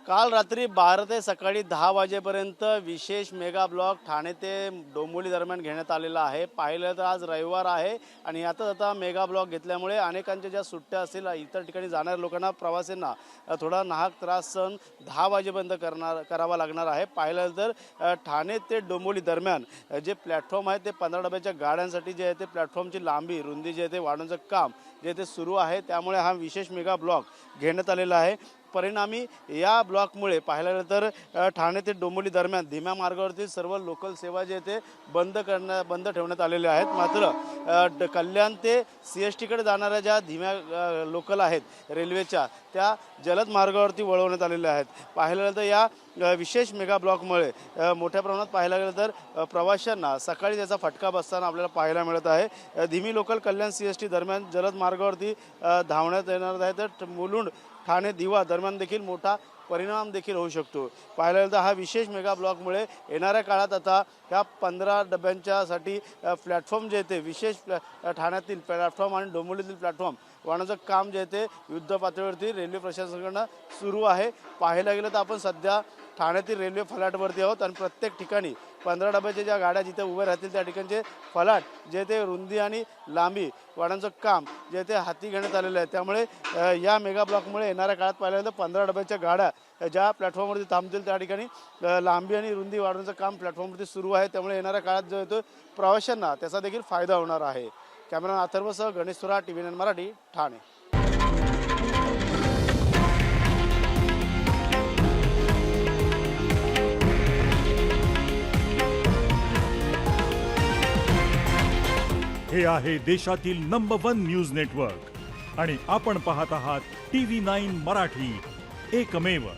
काल रात्री 12 ते सकाळी 10 वाजेपर्यंत विशेष मेगा ब्लॉक ठाणे ते डोंबिवली दरम्यान घेण्यात आलेला आहे। पाहिलं तर आज रविवार आहे आणि आता मेगा ब्लॉक घेतल्यामुळे अनेकांच्या ज्या सुट्ट्या असतील इतर ठिकाणी जाणाऱ्या लोकांना प्रवासींना थोडा नाहक त्रास सहन 10 वाजेपर्यंत करावा लागणार आहे। पाहिलं तर ठाणे ते डोंबिवली दरम्यान जे प्लॅटफॉर्म आहे ते 15 डब्याच्या गाड्यांसाठी जे आहे ते प्लॅटफॉर्मची लांबी रुंदी जे आहे ते वाढवण्याचं काम जे ते सुरू आहे। त्यामुळे हा विशेष मेगा ब्लॉक घेण्यात आलेला आहे। परिणामी या ब्लॉकमुळे पाहायला गेलं तर ठाणे ते डोंबिवली दरम्यान धीम्या मार्गावरती सर्व लोकल सेवा जे ते बंद ठेवण्यात आलेल्या आहेत। मात्र कल्याण ते CSTकडे जाणाऱ्या ज्या धीम्या लोकल आहेत रेल्वेच्या त्या जलद मार्गावरती वळवण्यात आलेल्या आहेत। पाहायला गेलं तर या विशेष मेगा ब्लॉकमुळे मोठ्या प्रमाणात पाहायला गेलं तर प्रवाशांना सकाळी त्याचा फटका बसताना आपल्याला पाहायला मिळत आहे। धीमी लोकल कल्याण CST दरम्यान जलद मार्गावरती धावण्यात येणार आहे तर मुलुंड ठाणे दिवा दरम्यान देखील मोठा परिणाम देखील होऊ शकतो। पाहायला गेलं तर हा विशेष मेगा ब्लॉकमुळे येणाऱ्या काळात आता ह्या 15 डब्यांच्यासाठी प्लॅटफॉर्म जे ते विशेष ठाण्यातील प्लॅटफॉर्म आणि डोंबिवलीतील प्लॅटफॉर्म वाढवण्याचं काम जे ते युद्ध पातळीवरती रेल्वे प्रशासनाकडून सुरू आहे। पाहायला गेलं तर आपण सध्या ठाण्यातील रेल्वे फलाटवरती आहोत आणि प्रत्येक ठिकाणी 15 डब्याच्या ज्या गाड्या जिथे उभ्या राहतील त्या ठिकाणचे फलाट जे ते रुंदी आणि लांबी वाढवण्याचं काम जे ते हाती घेण्यात आलेलं आहे। त्यामुळे या मेगा ब्लॉकमुळे येणाऱ्या काळात पाहिलं तर 15 डब्याच्या गाड्या ज्या प्लॅटफॉर्मवरती थांबतील त्या ठिकाणी लांबी आणि रुंदी वाढवण्याचं काम प्लॅटफॉर्मवरती सुरू आहे। त्यामुळे येणाऱ्या काळात जो येतो प्रवाशांना त्याचा देखील फायदा होणार आहे। कॅमेरामॅन अथर्वसह गणेश सुरा, TV9 मराठी, ठाणे। हे आहे देशातील नंबर 1 न्यूज नेटवर्क आणि आपण पाहत आहात TV9 मराठी, एकमेव।